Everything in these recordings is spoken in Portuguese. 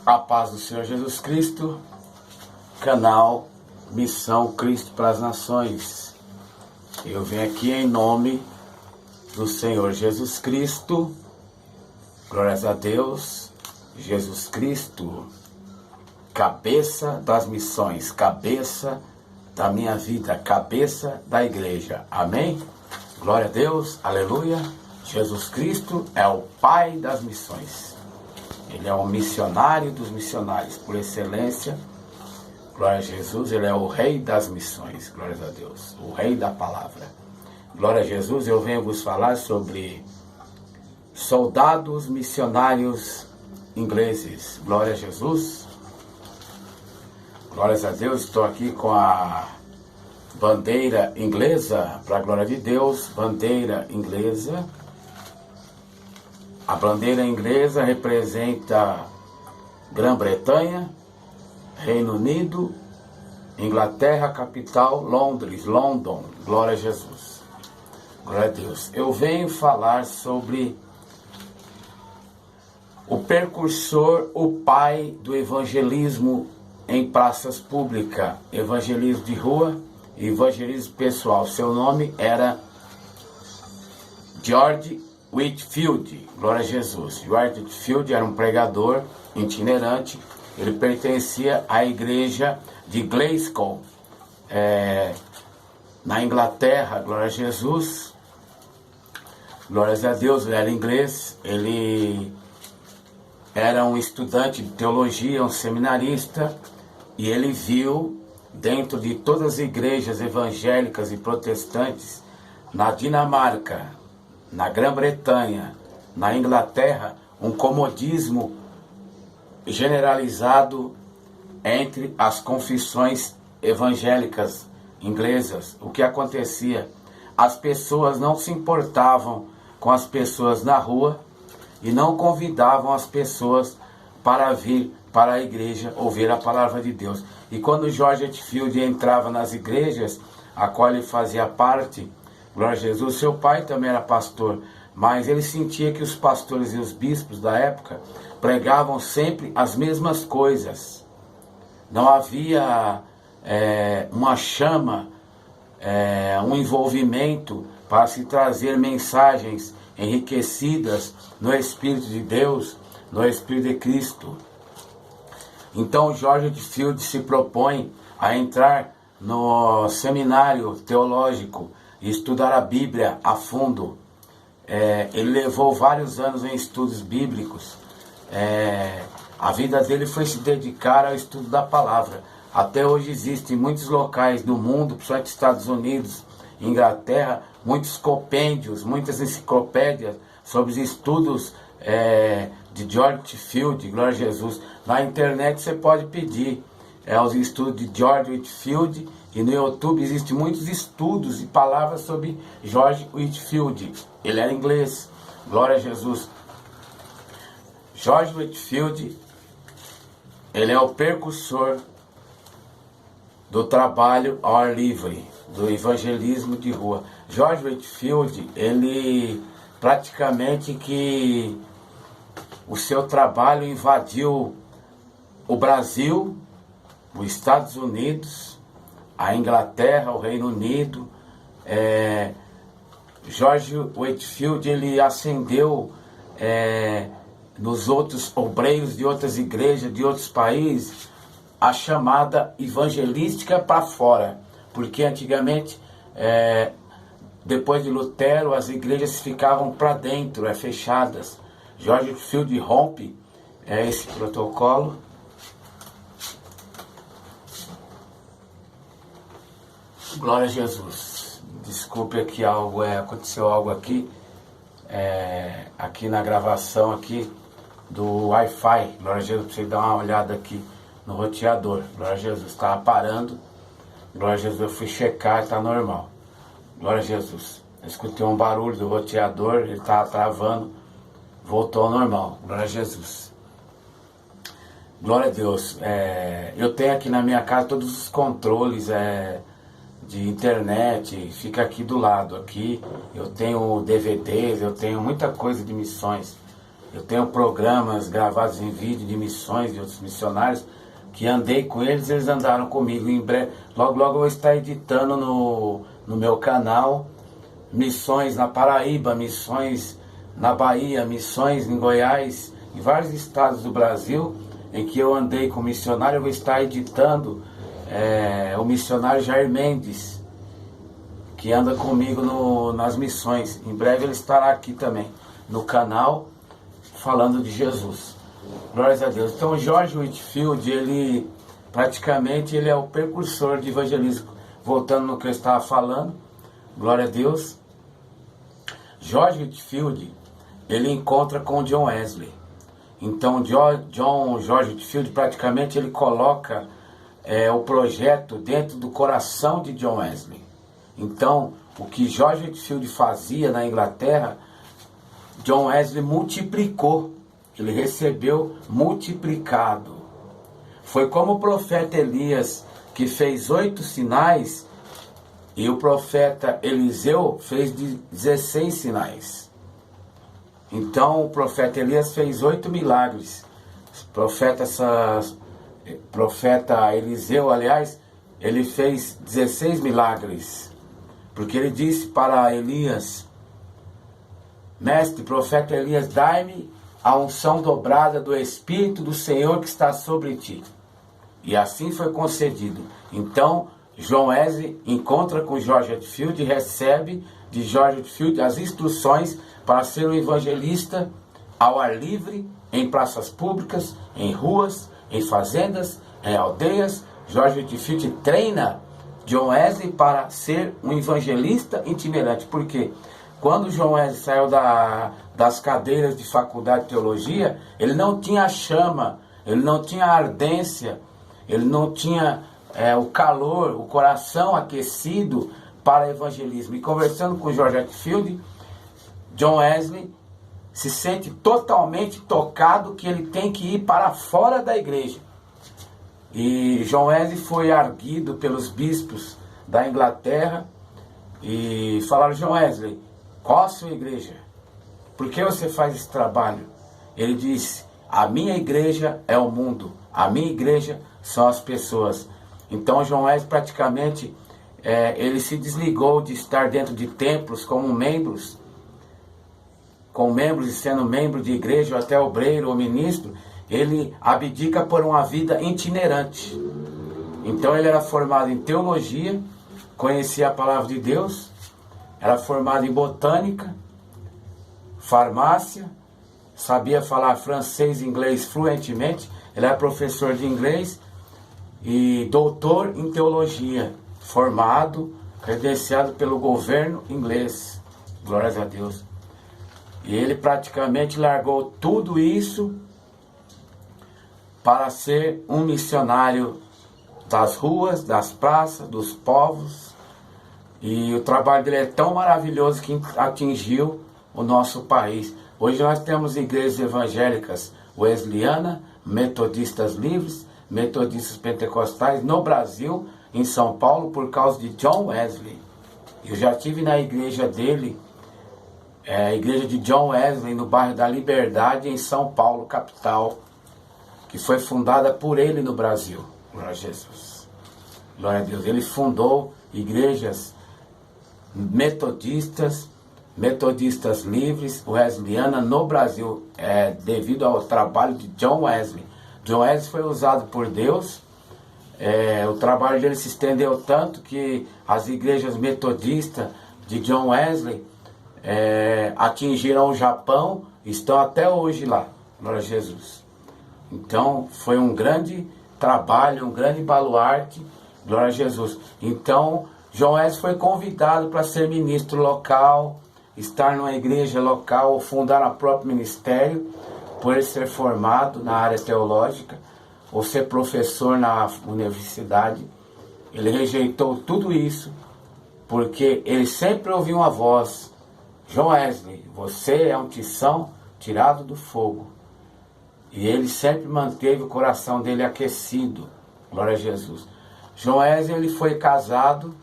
A paz do Senhor Jesus Cristo, canal Missão Cristo para as Nações. Eu venho aqui em nome do Senhor Jesus Cristo, glórias a Deus, Jesus Cristo, cabeça das missões, cabeça da minha vida, cabeça da igreja, amém? Glória a Deus, aleluia. Jesus Cristo é o Pai das missões. Ele é o missionário dos missionários, por excelência. Glória a Jesus, Ele é o Rei das missões, glórias a Deus, o Rei da palavra. Glória a Jesus, eu venho vos falar sobre soldados missionários ingleses. Glória a Jesus. Glórias a Deus, estou aqui com a bandeira inglesa, para a glória de Deus, bandeira inglesa. A bandeira inglesa representa Grã-Bretanha, Reino Unido, Inglaterra, capital, Londres, London. Glória a Jesus. Glória a Deus. Eu venho falar sobre o precursor, o pai do evangelismo em praças públicas, evangelismo de rua e evangelismo pessoal. Seu nome era George Whitefield, glória a Jesus. George Whitefield era um pregador itinerante. Ele pertencia à igreja de Glasgow, na Inglaterra, glória a Jesus. Glórias a Deus, ele era inglês. Ele era um estudante de teologia, um seminarista, e ele viu dentro de todas as igrejas evangélicas e protestantes, na Dinamarca, na Grã-Bretanha, na Inglaterra, um comodismo generalizado entre as confissões evangélicas inglesas. O que acontecia? As pessoas não se importavam com as pessoas na rua e não convidavam as pessoas para vir para a igreja ouvir a palavra de Deus. E quando George Whitefield entrava nas igrejas, a qual ele fazia parte, glória a Jesus, seu pai também era pastor, mas ele sentia que os pastores e os bispos da época pregavam sempre as mesmas coisas. Não havia uma chama, um envolvimento para se trazer mensagens enriquecidas no Espírito de Deus, no Espírito de Cristo. Então George Whitefield se propõe a entrar no seminário teológico e estudar a Bíblia a fundo. Ele levou vários anos em estudos bíblicos. A vida dele foi se dedicar ao estudo da palavra. Até hoje existem muitos locais do mundo, principalmente Estados Unidos, Inglaterra, muitos compêndios, muitas enciclopédias sobre os estudos de George Whitefield, glória a Jesus. Na internet você pode pedir os estudos de George Whitefield, e no YouTube existem muitos estudos e palavras sobre George Whitefield. Ele era inglês, glória a Jesus. George Whitefield, ele é o precursor do trabalho ao ar livre, do evangelismo de rua. George Whitefield, ele praticamente que o seu trabalho invadiu o Brasil, os Estados Unidos, a Inglaterra, o Reino Unido. George Whitefield, ele ascendeu nos outros obreiros de outras igrejas, de outros países, a chamada evangelística para fora, porque antigamente, depois de Lutero, as igrejas ficavam para dentro, fechadas. George Whitefield rompe esse protocolo. Glória a Jesus. Desculpe aqui aconteceu algo aqui, aqui na gravação aqui do Wi-Fi. Glória a Jesus, para você dar uma olhada aqui no roteador. Glória a Jesus, estava parando. Glória a Jesus, eu fui checar e está normal. Glória a Jesus. Eu escutei um barulho do roteador, ele estava travando, voltou ao normal. Glória a Jesus. Glória a Deus. Eu tenho aqui na minha casa todos os controles de internet, fica aqui do lado. Aqui eu tenho DVDs, eu tenho muita coisa de missões. Eu tenho programas gravados em vídeo de missões de outros missionários que andei com eles, eles andaram comigo. Em breve, logo eu vou estar editando no meu canal missões na Paraíba, missões na Bahia, missões em Goiás, em vários estados do Brasil em que eu andei com missionário. Eu vou estar editando o missionário Jair Mendes, que anda comigo nas missões. Em breve ele estará aqui também no canal falando de Jesus. Glórias a Deus. Então George Whitefield, ele praticamente é o precursor de evangelismo. Voltando no que eu estava falando, glória a Deus. George Whitefield, ele encontra com John Wesley. Então George Whitefield praticamente ele coloca o projeto dentro do coração de John Wesley. Então o que George Whitefield fazia na Inglaterra, John Wesley multiplicou. Ele recebeu multiplicado. Foi como o profeta Elias, que fez 8 sinais, e o profeta Eliseu fez 16 sinais. Então o profeta Elias fez 8 milagres. Profeta Eliseu, aliás, ele fez 16 milagres. Porque ele disse para Elias: Mestre, profeta Elias, dai-me a unção dobrada do Espírito do Senhor que está sobre ti. E assim foi concedido. Então John Wesley encontra com George Whitefield e recebe de George Whitefield as instruções para ser um evangelista ao ar livre, em praças públicas, em ruas, em fazendas, em aldeias. George Whitefield treina John Wesley para ser um evangelista itinerante. Por quê? Quando John Wesley saiu das cadeiras de faculdade de teologia, ele não tinha a chama, ele não tinha a ardência, ele não tinha o calor, o coração aquecido para evangelismo. E conversando com George Whitefield, John Wesley se sente totalmente tocado que ele tem que ir para fora da igreja. E John Wesley foi arguido pelos bispos da Inglaterra e falaram: John Wesley, qual a sua igreja? Por que você faz esse trabalho? Ele disse: a minha igreja é o mundo, a minha igreja são as pessoas. Então John Wesley praticamente ele se desligou de estar dentro de templos como membros e sendo membro de igreja, ou até obreiro ou ministro. Ele abdica por uma vida itinerante. Então ele era formado em teologia, conhecia a palavra de Deus, era formado em botânica, farmácia, sabia falar francês e inglês fluentemente. Ele era professor de inglês e doutor em teologia, formado, credenciado pelo governo inglês. Glórias a Deus. E ele praticamente largou tudo isso para ser um missionário das ruas, das praças, dos povos. E o trabalho dele é tão maravilhoso que atingiu o nosso país. Hoje nós temos igrejas evangélicas wesleyana, metodistas livres, metodistas pentecostais no Brasil, em São Paulo, por causa de John Wesley. Eu já estive na igreja dele, a igreja de John Wesley, no bairro da Liberdade, em São Paulo, capital, que foi fundada por ele no Brasil. Glória a Jesus. Glória a Deus. Ele fundou igrejas metodistas livres, wesleyana no Brasil, devido ao trabalho de John Wesley. John Wesley foi usado por Deus. O trabalho dele se estendeu tanto que as igrejas metodistas de John Wesley atingiram o Japão e estão até hoje lá. Glória a Jesus. Então foi um grande trabalho, um grande baluarte. Glória a Jesus. Então John Wesley foi convidado para ser ministro local, estar numa igreja local ou fundar o próprio ministério, por ele ser formado na área teológica ou ser professor na universidade. Ele rejeitou tudo isso porque ele sempre ouviu uma voz: John Wesley, você é um tição tirado do fogo. E ele sempre manteve o coração dele aquecido. Glória a Jesus. John Wesley, ele foi casado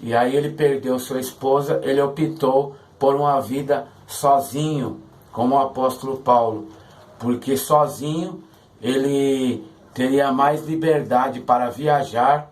e aí ele perdeu sua esposa. Ele optou por uma vida sozinho, como o apóstolo Paulo, porque sozinho ele teria mais liberdade para viajar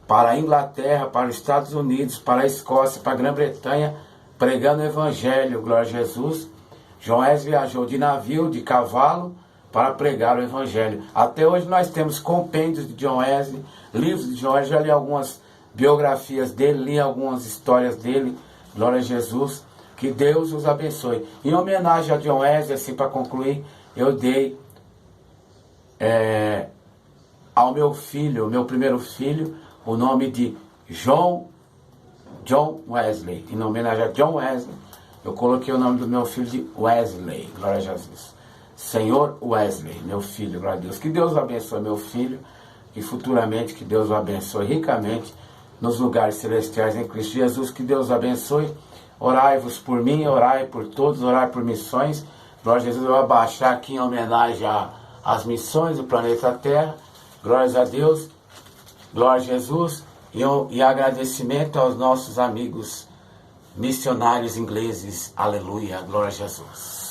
para a Inglaterra, para os Estados Unidos, para a Escócia, para a Grã-Bretanha, pregando o Evangelho, glória a Jesus. John Wesley viajou de navio, de cavalo, para pregar o Evangelho. Até hoje nós temos compêndios de John Wesley, livros de John Wesley, já li algumas biografias dele, li algumas histórias dele, glória a Jesus. Que Deus os abençoe. Em homenagem a John Wesley, assim para concluir, eu dei ao meu filho, meu primeiro filho, o nome de John Wesley. Em homenagem a John Wesley, eu coloquei o nome do meu filho de Wesley, glória a Jesus. Senhor Wesley, meu filho, glória a Deus. Que Deus abençoe meu filho, e futuramente que Deus o abençoe ricamente nos lugares celestiais em Cristo Jesus. Que Deus abençoe. Orai-vos por mim, orai por todos, orai por missões. Glória a Jesus, eu vou abaixar aqui em homenagem às missões do planeta Terra. Glórias a Deus, glória a Jesus. E agradecimento aos nossos amigos missionários ingleses. Aleluia, glória a Jesus.